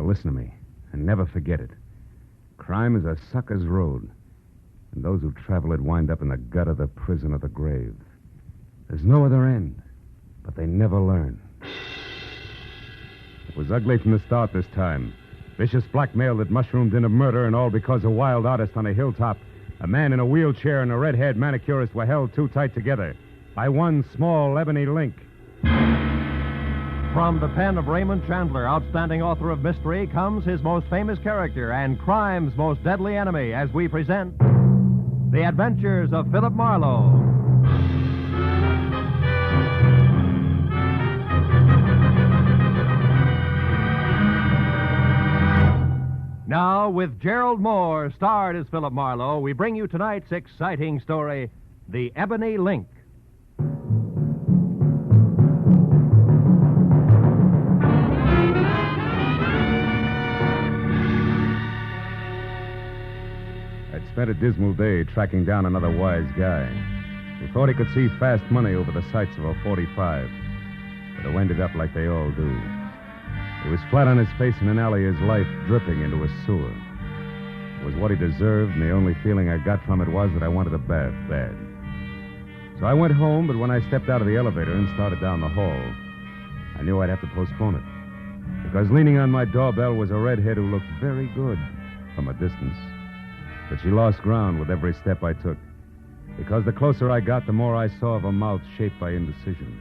Now listen to me, and never forget it. Crime is a sucker's road, and those who travel it wind up in the gut of the prison or the grave. There's no other end, but they never learn. It was ugly from the start this time. Vicious blackmail that mushroomed into murder, and all because a wild artist on a hilltop, a man in a wheelchair, and a red-haired manicurist were held too tight together by one small ebony link. From the pen of Raymond Chandler, outstanding author of mystery, comes his most famous character and crime's most deadly enemy as we present The Adventures of Philip Marlowe. Now, with Gerald Mohr, starred as Philip Marlowe, we bring you tonight's exciting story, The Ebony Link. I'd spent a dismal day tracking down another wise guy who thought he could see fast money over the sights of a 45, but who ended up like they all do. He was flat on his face in an alley, his life dripping into a sewer. It was what he deserved, and the only feeling I got from it was that I wanted a bath bad. So I went home, but when I stepped out of the elevator and started down the hall, I knew I'd have to postpone it. Because leaning on my doorbell was a redhead who looked very good from a distance. But she lost ground with every step I took. Because the closer I got, the more I saw of a mouth shaped by indecision.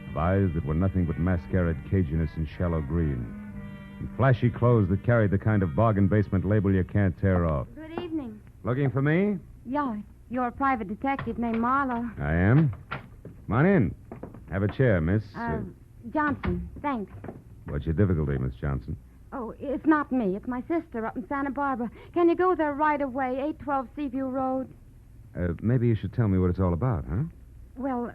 Of eyes that were nothing but mascaraed caginess and shallow green. And flashy clothes that carried the kind of bargain basement label you can't tear off. Good evening. Looking for me? Yeah, you're a private detective named Marlowe. I am. Come on in. Have a chair, miss. Johnson, thanks. What's your difficulty, Miss Johnson? Oh, it's not me. It's my sister up in Santa Barbara. Can you go there right away, 812 Seaview Road? Maybe you should tell me what it's all about, huh? Well,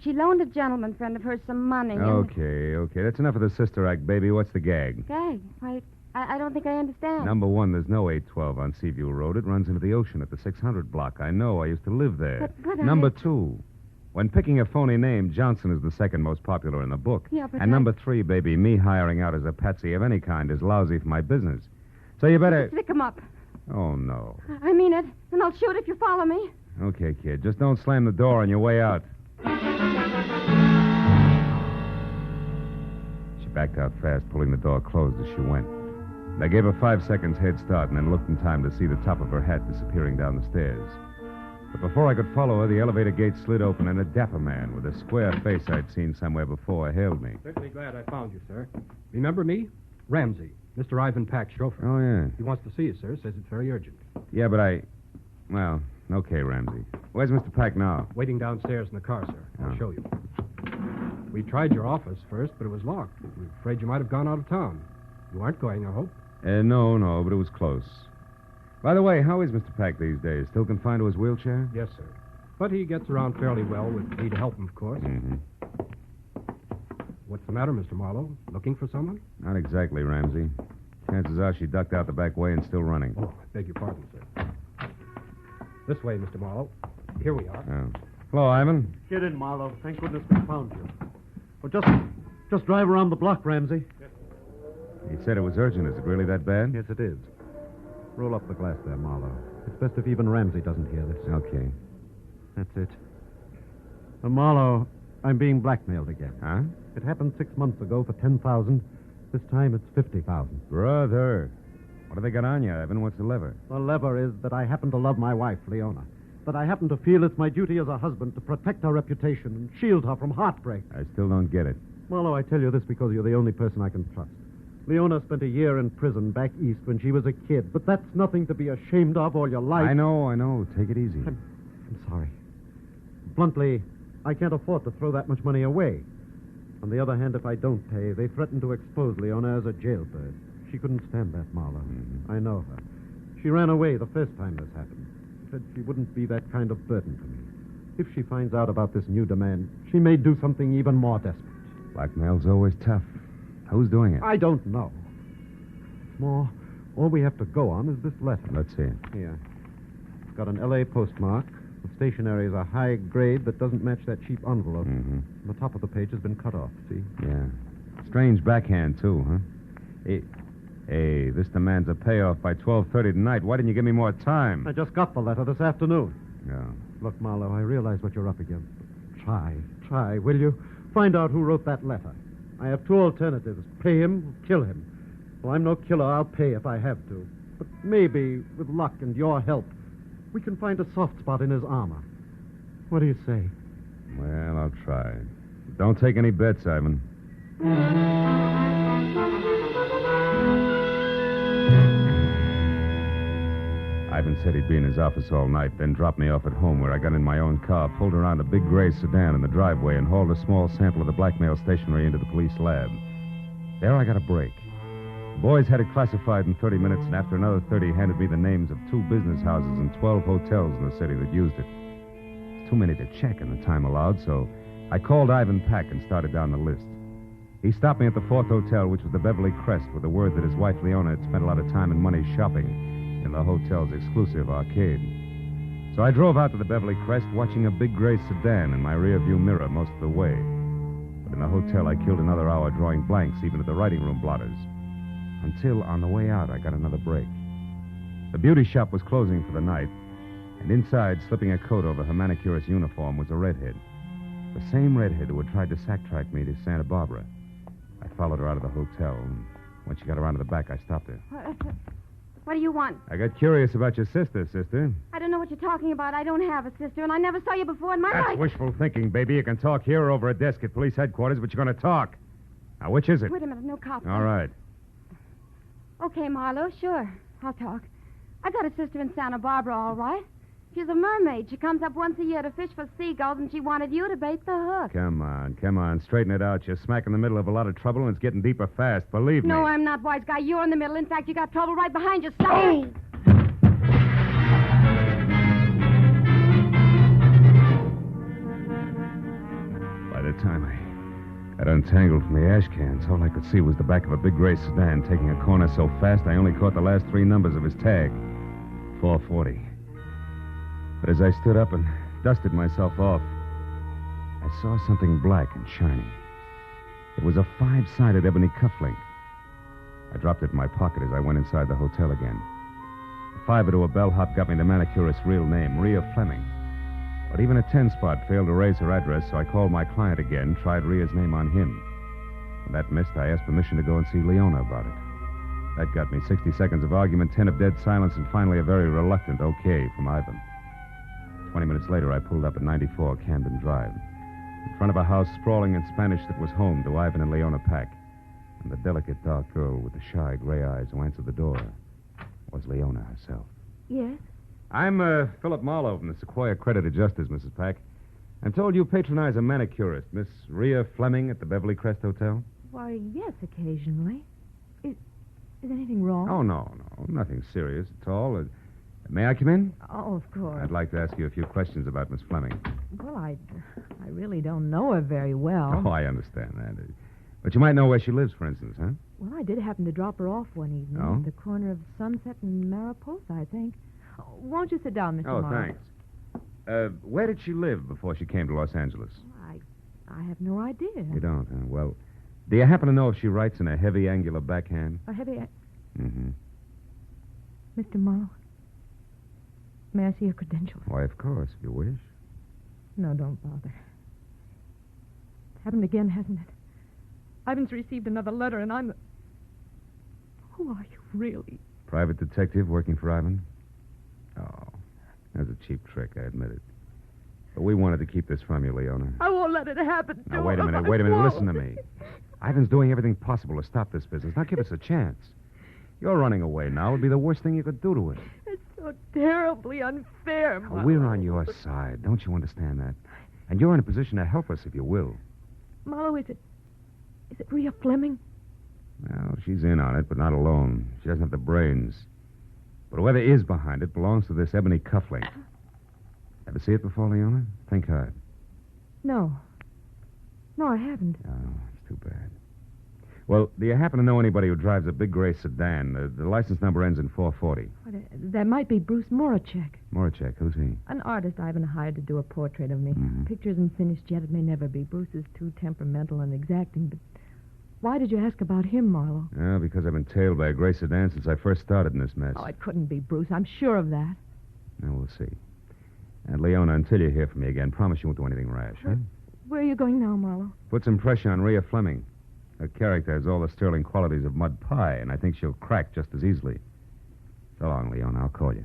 she loaned a gentleman friend of hers some money. Okay. That's enough of the sister act, baby. What's the gag? Gag? Wait, I don't think I understand. Number one, there's no 812 on Seaview Road. It runs into the ocean at the 600 block. I know. I used to live there. But Number two, when picking a phony name, Johnson is the second most popular in the book. Yeah, but and number three, baby, me hiring out as a patsy of any kind is lousy for my business. So you better... Stick him up. Oh, no. I mean it, and I'll shoot if you follow me. Okay, kid. Just don't slam the door on your way out. She backed out fast, pulling the door closed as she went. I gave her 5 seconds head start and then looked in time to see the top of her hat disappearing down the stairs. But before I could follow her, the elevator gate slid open and a dapper man with a square face I'd seen somewhere before hailed me. Certainly glad I found you, sir. Remember me? Ramsey, Mr. Ivan Pack's chauffeur. Oh, yeah. He wants to see you, sir. Says it's very urgent. Yeah, but Well, okay, Ramsey. Where's Mr. Pack now? Waiting downstairs in the car, sir. I'll Oh. show you. We tried your office first, but it was locked. We're afraid you might have gone out of town. You aren't going, I hope. No, but it was close. By the way, how is Mr. Pack these days? Still confined to his wheelchair? Yes, sir. But he gets around fairly well with me to help him, of course. Mm-hmm. What's the matter, Mr. Marlowe? Looking for someone? Not exactly, Ramsey. Chances are she ducked out the back way and still running. Oh, I beg your pardon, sir. This way, Mr. Marlowe. Here we are. Oh. Hello, Ivan. Get in, Marlowe. Thank goodness we found you. Well, just drive around the block, Ramsey. He said it was urgent. Is it really that bad? Yes, it is. Roll up the glass there, Marlowe. It's best if even Ramsey doesn't hear this. Okay. That's it. Marlowe, I'm being blackmailed again. Huh? It happened 6 months ago for $10,000. This time it's $50,000. Brother. What have they got on you, Ivan? What's the lever? The lever is that I happen to love my wife, Leona. That I happen to feel it's my duty as a husband to protect her reputation and shield her from heartbreak. I still don't get it. Marlowe, I tell you this because you're the only person I can trust. Leona spent a year in prison back east when she was a kid, but that's nothing to be ashamed of all your life. I know. Take it easy. I'm sorry. Bluntly, I can't afford to throw that much money away. On the other hand, if I don't pay, they threaten to expose Leona as a jailbird. She couldn't stand that, Marlowe. Mm-hmm. I know her. She ran away the first time this happened. Said she wouldn't be that kind of burden to me. If she finds out about this new demand, she may do something even more desperate. Blackmail's always tough. Who's doing it? I don't know. More, all we have to go on is this letter. Let's see it. Here. It's got an L.A. postmark. The stationery is a high grade that doesn't match that cheap envelope. Mm-hmm. The top of the page has been cut off, see? Yeah. Strange backhand, too, huh? Hey, this demands a payoff by 12:30 tonight. Why didn't you give me more time? I just got the letter this afternoon. Yeah. Look, Marlowe, I realize what you're up against. Try, will you? Find out who wrote that letter. I have two alternatives. Pay him or kill him. Well, I'm no killer. I'll pay if I have to. But maybe, with luck and your help, we can find a soft spot in his armor. What do you say? Well, I'll try. Don't take any bets, Ivan. Ivan said he'd be in his office all night, then dropped me off at home where I got in my own car, pulled around a big gray sedan in the driveway, and hauled a small sample of the blackmail stationery into the police lab. There I got a break. The boys had it classified in 30 minutes, and after another 30, handed me the names of 2 business houses and 12 hotels in the city that used it. It's too many to check in the time allowed, so I called Ivan Pack and started down the list. He stopped me at the 4th hotel, which was the Beverly Crest, with the word that his wife Leona had spent a lot of time and money shopping in the hotel's exclusive arcade. So I drove out to the Beverly Crest, watching a big gray sedan in my rearview mirror most of the way. But in the hotel, I killed another hour drawing blanks, even at the writing room blotters. Until, on the way out, I got another break. The beauty shop was closing for the night, and inside, slipping a coat over her manicurist's uniform, was a redhead. The same redhead who had tried to sack-track me to Santa Barbara. I followed her out of the hotel, and when she got around to the back, I stopped her. What do you want? I got curious about your sister. I don't know what you're talking about. I don't have a sister, and I never saw you before in my That's life. wishful thinking, baby. You can talk here or over a desk at police headquarters, but you're going to talk. Now, which is it? Wait a minute, no cops. All right. Okay, Marlowe, sure. I'll talk. I got a sister in Santa Barbara, all right. She's a mermaid. She comes up once a year to fish for seagulls, and she wanted you to bait the hook. Come on. Straighten it out. You're smack in the middle of a lot of trouble, and it's getting deeper fast. Believe me. No, I'm not, wise guy. You're in the middle. In fact, you got trouble right behind you. Stop it. By the time I got untangled from the ash cans, all I could see was the back of a big gray sedan taking a corner so fast I only caught the last 3 numbers of his tag. 440. But as I stood up and dusted myself off, I saw something black and shiny. It was a 5-sided ebony cufflink. I dropped it in my pocket as I went inside the hotel again. A 5 to a bellhop got me the manicurist's real name, Rhea Fleming. But even a 10-spot failed to raise her address, so I called my client again, tried Rhea's name on him. When that missed, I asked permission to go and see Leona about it. That got me 60 seconds of argument, 10 of dead silence, and finally a very reluctant okay from Ivan. 20 minutes later, I pulled up at 94 Camden Drive. In front of a house sprawling in Spanish that was home to Ivan and Leona Pack. And the delicate dark girl with the shy gray eyes who answered the door was Leona herself. Yes? I'm Philip Marlowe from the Sequoia Credit Adjusters, Mrs. Pack. I'm told you patronize a manicurist, Miss Rhea Fleming at the Beverly Crest Hotel. Why, yes, occasionally. Is anything wrong? Oh, no. Nothing serious at all. May I come in? Oh, of course. I'd like to ask you a few questions about Miss Fleming. Well, I really don't know her very well. Oh, I understand that. But you might know where she lives, for instance, huh? Well, I did happen to drop her off one evening Oh? at the corner of Sunset and Mariposa, I think. Oh, won't you sit down, Mr. Oh, Morrow? thanks. Where did she live before she came to Los Angeles? I have no idea. You don't, huh? Well, do you happen to know if she writes in a heavy, angular backhand? A heavy... Mm-hmm. Mr. Morrow, may I see your credentials? Why, of course, if you wish. No, don't bother. It's happened again, hasn't it? Ivan's received another letter, and I'm... Who are you, really? Private detective working for Ivan? Oh, that's a cheap trick, I admit it. But we wanted to keep this from you, Leona. I won't let it happen. Now, wait a minute. Listen to me. Ivan's doing everything possible to stop this business. Now, give us a chance. You're running away now. It would be the worst thing you could do to us. It's so terribly unfair, Marlowe. We're on your side. Don't you understand that? And you're in a position to help us if you will. Marlowe, is it Rhea Fleming? Well, she's in on it, but not alone. She doesn't have the brains. But whoever is behind it belongs to this ebony cufflink. Ever see it before, Leona? Think hard. No, I haven't. Oh, it's too bad. Well, do you happen to know anybody who drives a big gray sedan? The license number ends in 440. That might be Bruce Morachek. Morachek, who's he? An artist Ivan hired to do a portrait of me. Mhm. Picture isn't finished yet. It may never be. Bruce is too temperamental and exacting, but Why did you ask about him, Marlowe? Yeah, because I've been tailed by a gray sedan since I first started in this mess. Oh, it couldn't be Bruce. I'm sure of that. Now, we'll see. And, Leona, until you hear from me again, promise you won't do anything rash, huh? Where are you going now, Marlowe? Put some pressure on Rhea Fleming. Her character has all the sterling qualities of mud pie, and I think she'll crack just as easily. So long, Leona. I'll call you.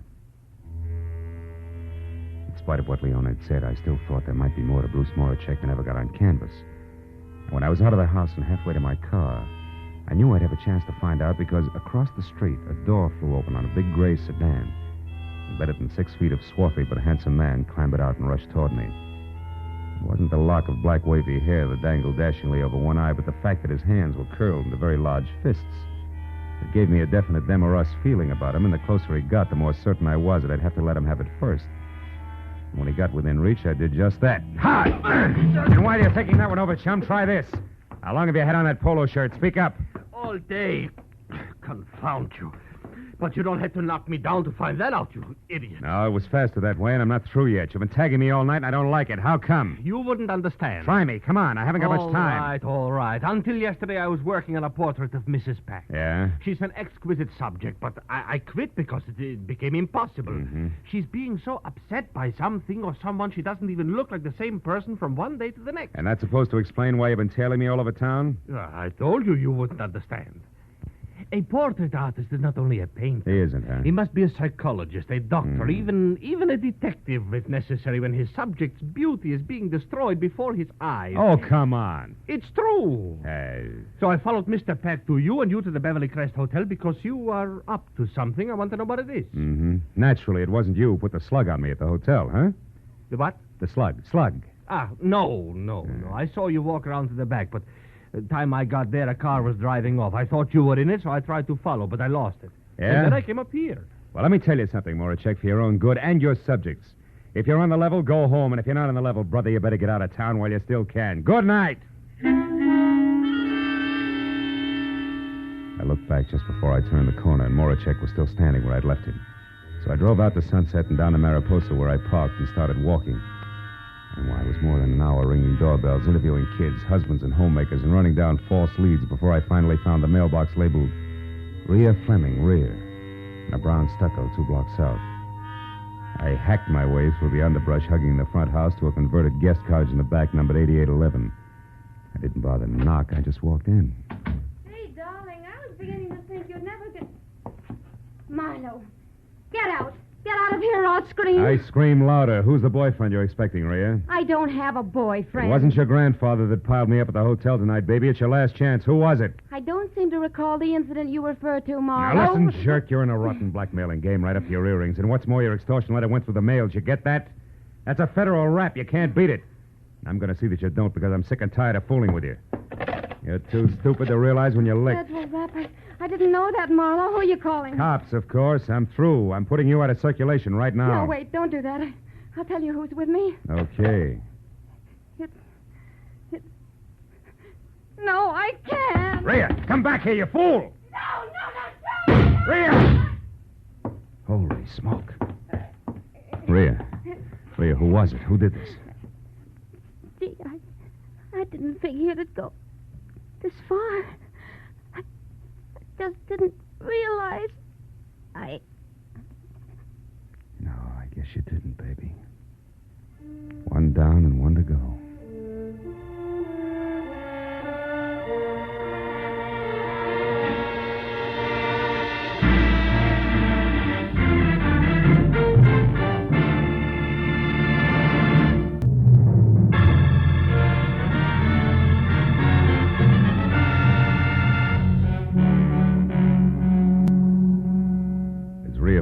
In spite of what Leona had said, I still thought there might be more to Bruce Moracek than ever got on canvas. When I was out of the house and halfway to my car, I knew I'd have a chance to find out because across the street, a door flew open on a big gray sedan. And better than 6 feet of swarthy but handsome man clambered out and rushed toward me. It wasn't the lock of black wavy hair that dangled dashingly over one eye, but the fact that his hands were curled into very large fists. It gave me a definite them or us feeling about him, and the closer he got, the more certain I was that I'd have to let him have it first. When he got within reach, I did just that. Ha! And while you're thinking that one over, chum, try this. How long have you had on that polo shirt? Speak up. All day. Confound you. But you don't have to knock me down to find that out, you idiot. No, it was faster that way, and I'm not through yet. You've been tagging me all night, and I don't like it. How come? You wouldn't understand. Try me. Come on. I haven't got much time. All right. Until yesterday, I was working on a portrait of Mrs. Pack. Yeah? She's an exquisite subject, but I quit because it became impossible. Mm-hmm. She's being so upset by something or someone she doesn't even look like the same person from one day to the next. And that's supposed to explain why you've been tailing me all over town? I told you wouldn't understand. A portrait artist is not only a painter. He isn't, huh? He must be a psychologist, a doctor, even a detective, if necessary, when his subject's beauty is being destroyed before his eyes. Oh, come on. It's true. Hey. So I followed Mr. Peck to you and you to the Beverly Crest Hotel because you are up to something. I want to know what it is. Mm-hmm. Naturally, it wasn't you who put the slug on me at the hotel, huh? The what? The slug. Slug. No. I saw you walk around to the back, but the time I got there, a car was driving off. I thought you were in it, so I tried to follow, but I lost it. Yeah? And then I came up here. Well, let me tell you something, Moracek, for your own good and your subjects. If you're on the level, go home, and if you're not on the level, brother, you better get out of town while you still can. Good night. I looked back just before I turned the corner, and Moracek was still standing where I'd left him. So I drove out to Sunset and down to Mariposa, where I parked and started walking. And why, it was more than an hour ringing doorbells, interviewing kids, husbands, and homemakers, and running down false leads before I finally found the mailbox labeled Rhea Fleming, rear, in a brown stucco 2 blocks south. I hacked my way through the underbrush hugging the front house to a converted guest cottage in the back, numbered 8811. I didn't bother to knock. I just walked in. Hey, darling, I was beginning to think you'd never get... Milo, get out. Get out of here or I'll scream. I scream louder. Who's the boyfriend you're expecting, Rhea? I don't have a boyfriend. It wasn't your grandfather that piled me up at the hotel tonight, baby. It's your last chance. Who was it? I don't seem to recall the incident you refer to, Marlo. Now, listen, jerk. You're in a rotten blackmailing game right up to your earrings. And what's more, your extortion letter went through the mail. Did you get that? That's a federal rap. You can't beat it. I'm going to see that you don't because I'm sick and tired of fooling with you. You're too stupid to realize when you're licked. Federal rap. I didn't know that, Marlo. Who are you calling? Cops, of course. I'm through. I'm putting you out of circulation right now. No, wait. Don't do that. I'll tell you who's with me. Okay. No, I can't. Rhea, come back here, you fool! No. Rhea! Holy smoke. Rhea, who was it? Who did this? Gee, I didn't figure it'd go this far. I just didn't realize No, I guess you didn't, baby. One down and one to go.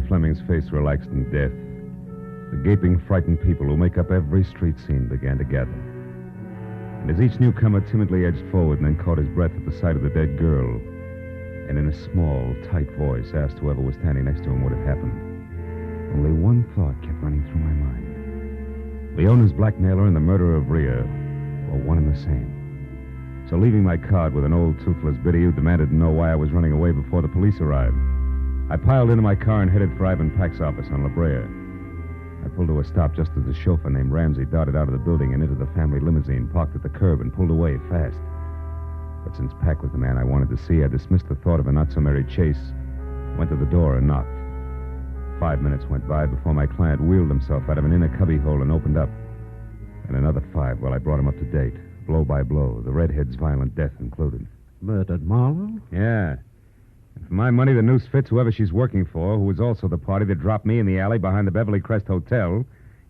Fleming's face relaxed in death. The gaping, frightened people who make up every street scene began to gather. And as each newcomer timidly edged forward and then caught his breath at the sight of the dead girl, and in a small, tight voice asked whoever was standing next to him what had happened, only one thought kept running through my mind. Leona's blackmailer and the murderer of Rhea were one and the same. So leaving my card with an old, toothless biddy who demanded to know why I was running away before the police arrived, I piled into my car and headed for Ivan Pack's office on La Brea. I pulled to a stop just as a chauffeur named Ramsey darted out of the building and into the family limousine, parked at the curb, and pulled away fast. But since Pack was the man I wanted to see, I dismissed the thought of a not-so-merry chase, went to the door and knocked. 5 minutes went by before my client wheeled himself out of an inner cubbyhole and opened up. And another 5 while I brought him up to date, blow by blow, the redhead's violent death included. Murdered Marlowe? Yeah. And for my money, the noose fits whoever she's working for, who was also the party that dropped me in the alley behind the Beverly Crest Hotel,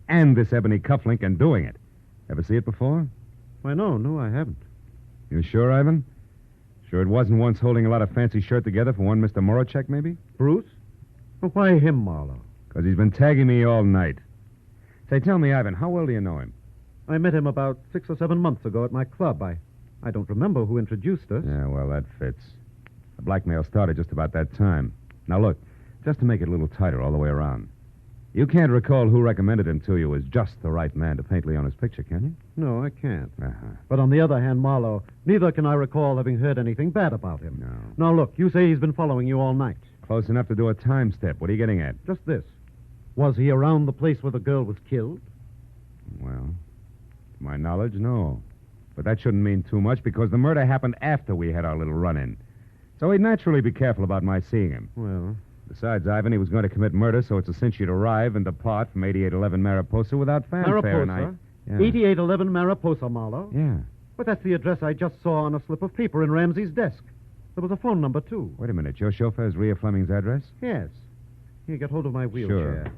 and this Ebony cufflink and doing it. Ever see it before? Why, no, I haven't. You sure, Ivan? Sure it wasn't once holding a lot of fancy shirt together for one Mr. Moracek, maybe? Bruce? Well, why him, Marlowe? Because he's been tagging me all night. Say, tell me, Ivan, how well do you know him? I met him about 6 or 7 months ago at my club. I don't remember who introduced us. Yeah, well, that fits. The blackmail started just about that time. Now, look, just to make it a little tighter all the way around. You can't recall who recommended him to you as just the right man to paint Leona's picture, can you? No, I can't. Uh-huh. But on the other hand, Marlowe, neither can I recall having heard anything bad about him. No. Now, look, you say he's been following you all night. Close enough to do a time step. What are you getting at? Just this. Was he around the place where the girl was killed? Well, to my knowledge, no. But that shouldn't mean too much because the murder happened after we had our little run-in. So he'd naturally be careful about my seeing him. Well, Besides, Ivan, he was going to commit murder, so it's a cinch you'd arrive and depart from 8811 Mariposa without fanfare. Mariposa? Yeah. 8811 Mariposa, Marlowe? Yeah. But that's the address I just saw on a slip of paper in Ramsey's desk. There was a phone number, too. Wait a minute. Your chauffeur's Rhea Fleming's address? Yes. Here, get hold of my wheelchair. Sure.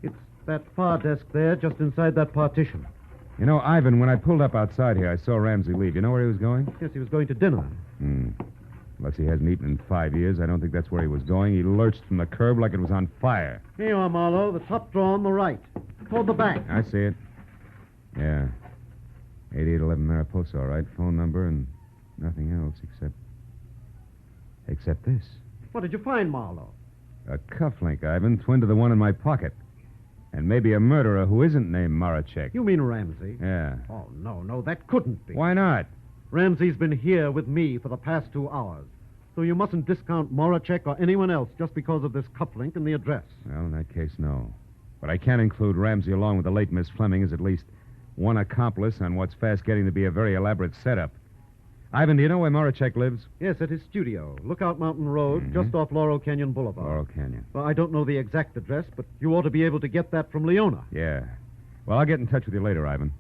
It's that far desk there, just inside that partition. You know, Ivan, when I pulled up outside here, I saw Ramsey leave. You know where he was going? Yes, he was going to dinner. Unless he hasn't eaten in 5 years, I don't think that's where he was going. He lurched from the curb like it was on fire. Here you are, Marlowe. The top drawer on the right. Toward the back. I see it. Yeah. 8811 Mariposa, all right. Phone number and nothing else except this. What did you find, Marlowe? A cufflink, Ivan, twin to the one in my pocket. And maybe a murderer who isn't named Moracek. You mean Ramsey? Yeah. Oh, no, that couldn't be. Why not? Ramsey's been here with me for the past 2 hours. So you mustn't discount Moracek or anyone else just because of this cufflink and the address. Well, in that case, no. But I can include Ramsey along with the late Miss Fleming as at least one accomplice on what's fast getting to be a very elaborate setup. Ivan, do you know where Moracek lives? Yes, at his studio, Lookout Mountain Road, just off Laurel Canyon Boulevard. Laurel Canyon. Well, I don't know the exact address, but you ought to be able to get that from Leona. Yeah. Well, I'll get in touch with you later, Ivan.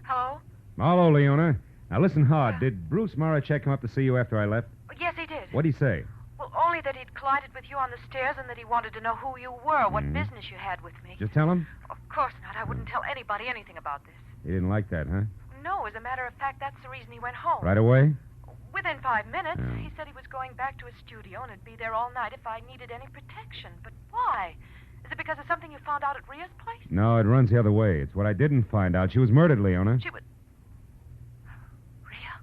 Hello? Hello, Leona. Now, listen hard. Did Bruce Moracek come up to see you after I left? Yes, he did. What'd he say? Well, only that he'd collided with you on the stairs and that he wanted to know who you were, what business you had with me. Did you tell him? Of course not. I wouldn't tell anybody anything about this. He didn't like that, huh? No, as a matter of fact, that's the reason he went home. Right away? Within 5 minutes. Oh. He said he was going back to his studio and would be there all night if I needed any protection. But why? Is it because of something you found out at Rhea's place? No, it runs the other way. It's what I didn't find out. She was murdered, Leona. She was... Rhea?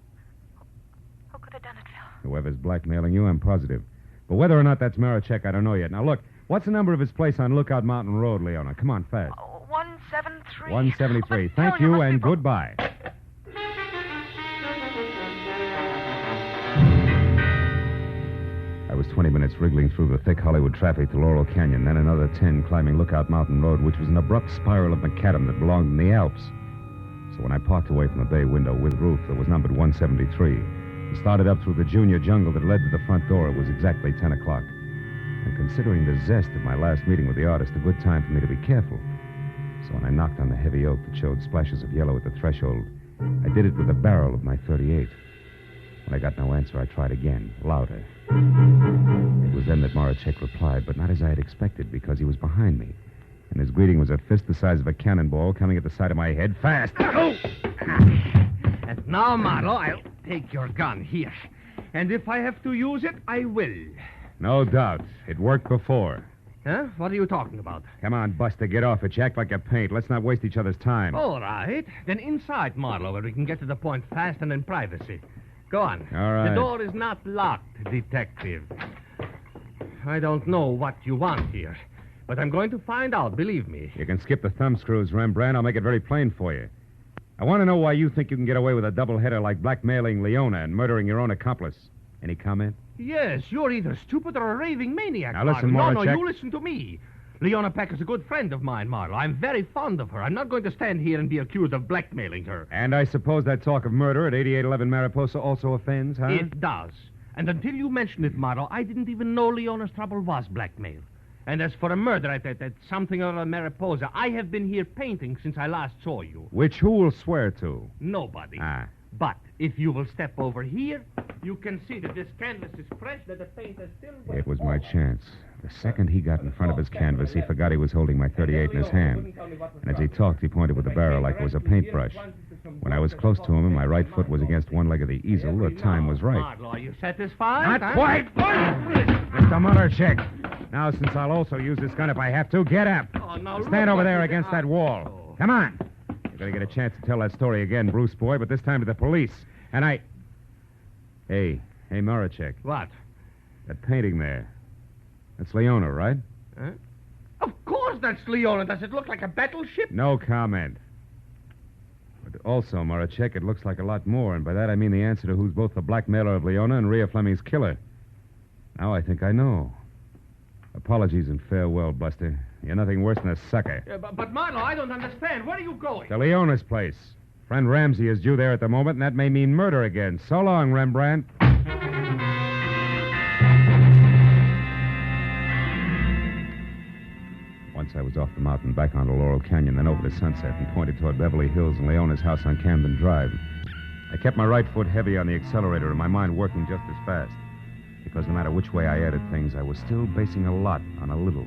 Who could have done it, Phil? Whoever's blackmailing you, I'm positive. But whether or not that's Moracek, I don't know yet. Now, look, what's the number of his place on Lookout Mountain Road, Leona? Come on, fast. 173. 173. Oh, Thank Phil, you, must and be... goodbye. I was 20 minutes wriggling through the thick Hollywood traffic to Laurel Canyon, then another 10 climbing Lookout Mountain Road, which was an abrupt spiral of macadam that belonged in the Alps. So when I parked away from the bay window with roof that was numbered 173 and started up through the junior jungle that led to the front door, it was exactly 10 o'clock. And considering the zest of my last meeting with the artist, a good time for me to be careful. So when I knocked on the heavy oak that showed splashes of yellow at the threshold, I did it with the barrel of my .38. When I got no answer, I tried again, louder. It was then that Moracek replied, but not as I had expected, because he was behind me. And his greeting was a fist the size of a cannonball coming at the side of my head. Fast! Oh! And now, Marlowe, I'll take your gun here. And if I have to use it, I will. No doubt. It worked before. Huh? What are you talking about? Come on, Buster, get off it. You act like a paint. Let's not waste each other's time. All right. Then inside, Marlowe, where we can get to the point fast and in privacy. Go on. All right. The door is not locked, detective. I don't know what you want here, but I'm going to find out, believe me. You can skip the thumb screws, Rembrandt. I'll make it very plain for you. I want to know why you think you can get away with a doubleheader like blackmailing Leona and murdering your own accomplice. Any comment? Yes, you're either stupid or a raving maniac, Now listen, Marlowe. Moracek. No, you listen to me. Leona Peck is a good friend of mine, Marlowe. I'm very fond of her. I'm not going to stand here and be accused of blackmailing her. And I suppose that talk of murder at 8811 Mariposa also offends, huh? It does. And until you mentioned it, Marlowe, I didn't even know Leona's trouble was blackmail. And as for a murder at something or other Mariposa, I have been here painting since I last saw you. Which who will swear to? Nobody. Ah. But if you will step over here, you can see that this canvas is fresh, that the paint is still wet. It was my chance. The second he got in front of his canvas, he forgot he was holding my .38 in his hand. And as he talked, he pointed with the barrel like it was a paintbrush. When I was close to him and my right foot was against one leg of the easel, the time was right. Marlowe, are you satisfied? Not quite! Mr. Mullercheck. Now, since I'll also use this gun if I have to, get up. Oh, now Stand look over there what against you- that wall. Come on. You're going to get a chance to tell that story again, Bruce boy, but this time to the police. And I... Hey, Mullercheck. What? That painting there. That's Leona, right? Huh? Of course that's Leona. Does it look like a battleship? No comment. But also, Moracek, it looks like a lot more, and by that I mean the answer to who's both the blackmailer of Leona and Rhea Fleming's killer. Now I think I know. Apologies and farewell, Buster. You're nothing worse than a sucker. But Marlowe, I don't understand. Where are you going? To Leona's place. Friend Ramsey is due there at the moment, and that may mean murder again. So long, Rembrandt. Once I was off the mountain, back onto Laurel Canyon, then over to Sunset, and pointed toward Beverly Hills and Leona's house on Camden Drive. I kept my right foot heavy on the accelerator and my mind working just as fast. Because no matter which way I added things, I was still basing a lot on a little,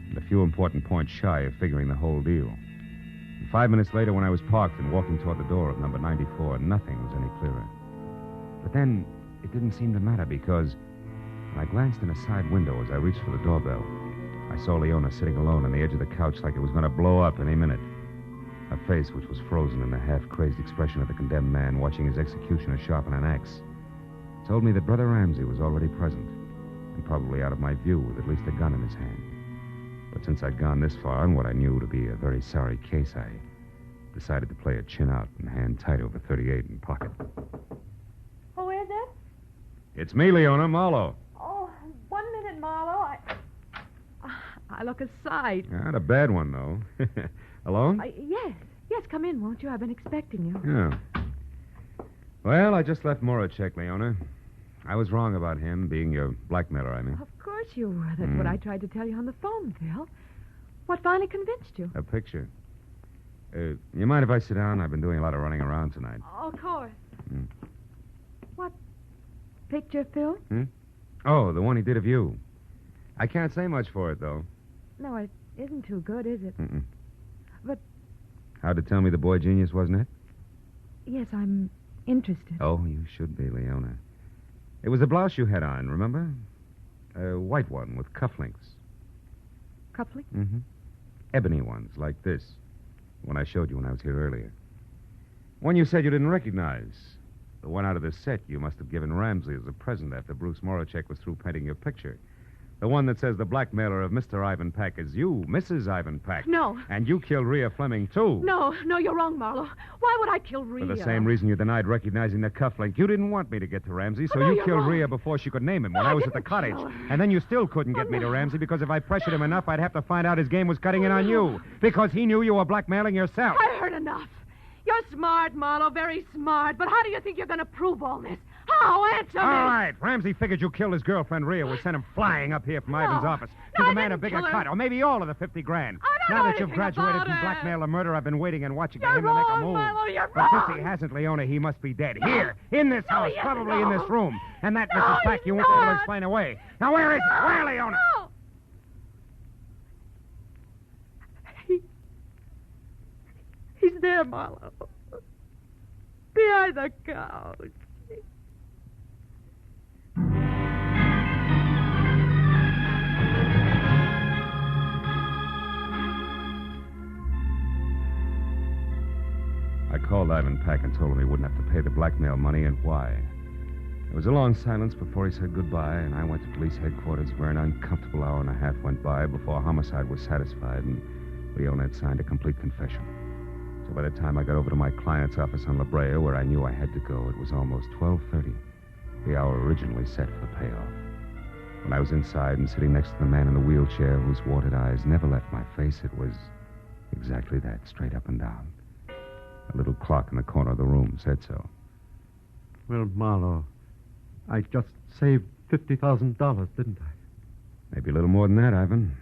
and a few important points shy of figuring the whole deal. And 5 minutes later, when I was parked and walking toward the door of number 94, nothing was any clearer. But then, it didn't seem to matter because when I glanced in a side window as I reached for the doorbell, I saw Leona sitting alone on the edge of the couch like it was going to blow up any minute. Her face, which was frozen in the half-crazed expression of the condemned man watching his executioner sharpen an axe, told me that Brother Ramsey was already present, and probably out of my view with at least a gun in his hand. But since I'd gone this far on what I knew to be a very sorry case, I decided to play it chin out and hand tight over 38 in pocket. Who is it? It's me, Leona Marlowe. Oh, 1 minute, Marlowe. I look a sight. Not a bad one, though. Alone? Yes, come in, won't you? I've been expecting you. Yeah. Well, I just left Moracek, Leona. I was wrong about him being your blackmailer, I mean. Of course you were. That's what I tried to tell you on the phone, Phil. What finally convinced you? A picture. You mind if I sit down? I've been doing a lot of running around tonight. Oh, of course. What picture, Phil? Oh, the one he did of you. I can't say much for it, though. No, it isn't too good, is it? Mm-mm. But... How'd it tell me the boy genius, wasn't it? Yes, I'm interested. Oh, you should be, Leona. It was a blouse you had on, remember? A white one with cufflinks. Cufflinks? Mm-hmm. Ebony ones, like this. The one I showed you when I was here earlier. One you said you didn't recognize. The one out of the set you must have given Ramsey as a present after Bruce Moracek was through painting your picture. The one that says the blackmailer of Mr. Ivan Pack is you, Mrs. Ivan Pack. No. And you killed Rhea Fleming, too. No, you're wrong, Marlowe. Why would I kill Rhea? For the same reason you denied recognizing the cufflink. You didn't want me to get to Ramsey, so no, you you're killed wrong. Rhea before she could name him when No, I I was at the didn't cottage. kill her. And then you still couldn't get me to Ramsey because if I pressured him enough, I'd have to find out his game was cutting in on you. Because he knew you were blackmailing yourself. I heard enough. You're smart, Marlowe, very smart. But how do you think you're going to prove all this? How? Answer me. All right. Ramsey figured you killed his girlfriend, Rhea. We sent him flying up here from Ivan's office. No, To I demand a didn't bigger kill her. cut, or maybe all of the 50 grand. I don't Now know that you've anything graduated about from it. blackmail to murder, I've been waiting and watching for You're him to make a wrong, move. Marlowe, you're But wrong. since he hasn't, Leona, he must be dead. Here, in this No, house, he isn't, probably in no. this room. And that No, Mrs. Pack he's you won't be able to not. explain away. Now, where is he? Where, Leona? No. He's there, Marlowe. Behind the couch. I called Ivan Pack and told him he wouldn't have to pay the blackmail money and why. There was a long silence before he said goodbye, and I went to police headquarters where an uncomfortable hour and a half went by before homicide was satisfied and Leona had signed a complete confession. So by the time I got over to my client's office on La Brea, where I knew I had to go, it was almost 12:30. The hour originally set for the payoff. When I was inside and sitting next to the man in the wheelchair whose watered eyes never left my face, it was exactly that, straight up and down. A little clock in the corner of the room said so. Well, Marlowe, I just saved $50,000, didn't I? Maybe a little more than that, Ivan.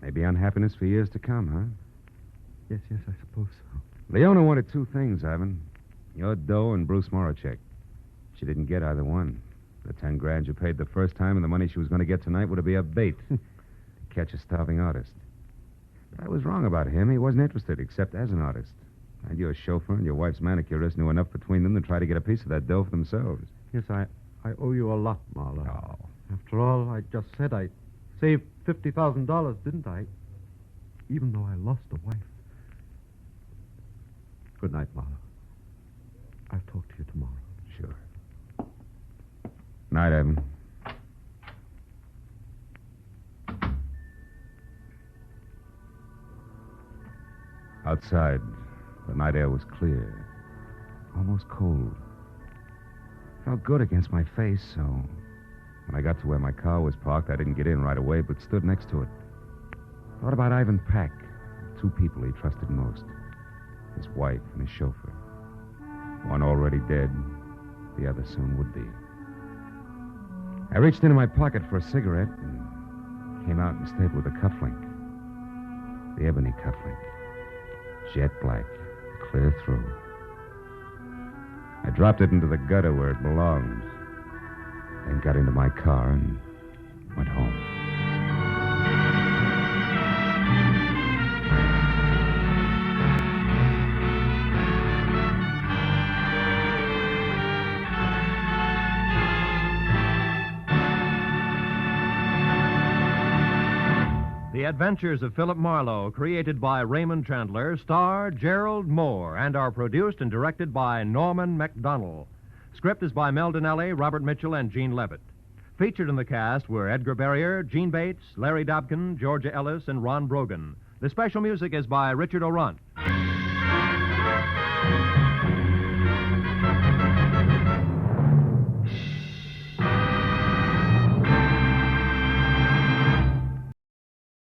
Maybe unhappiness for years to come, huh? Yes, I suppose so. Leona wanted two things, Ivan. Your dough and Bruce Morachek. She didn't get either one. The $10,000 you paid the first time and the money she was going to get tonight would be a bait to catch a starving artist. But I was wrong about him. He wasn't interested, except as an artist. And your chauffeur and your wife's manicurist knew enough between them to try to get a piece of that dough for themselves. Yes, I owe you a lot, Marlowe. Oh. After all, I just said I saved $50,000, didn't I? Even though I lost a wife. Good night, Marlowe. I'll talk to you tomorrow. Sure. Night, Evan. Outside, the night air was clear, almost cold. Felt good against my face, so when I got to where my car was parked, I didn't get in right away, but stood next to it. Thought about Ivan Pack, two people he trusted most, his wife and his chauffeur. One already dead, the other soon would be. I reached into my pocket for a cigarette and came out and stayed with the cufflink. The ebony cufflink. Jet black, clear through. I dropped it into the gutter where it belonged, then got into my car and went home. The Adventures of Philip Marlowe, created by Raymond Chandler, star Gerald Mohr, and are produced and directed by Norman MacDonald. Script is by Mel Donnelly, Robert Mitchell, and Gene Levitt. Featured in the cast were Edgar Barrier, Gene Bates, Larry Dobkin, Georgia Ellis, and Ron Brogan. The special music is by Richard Orant.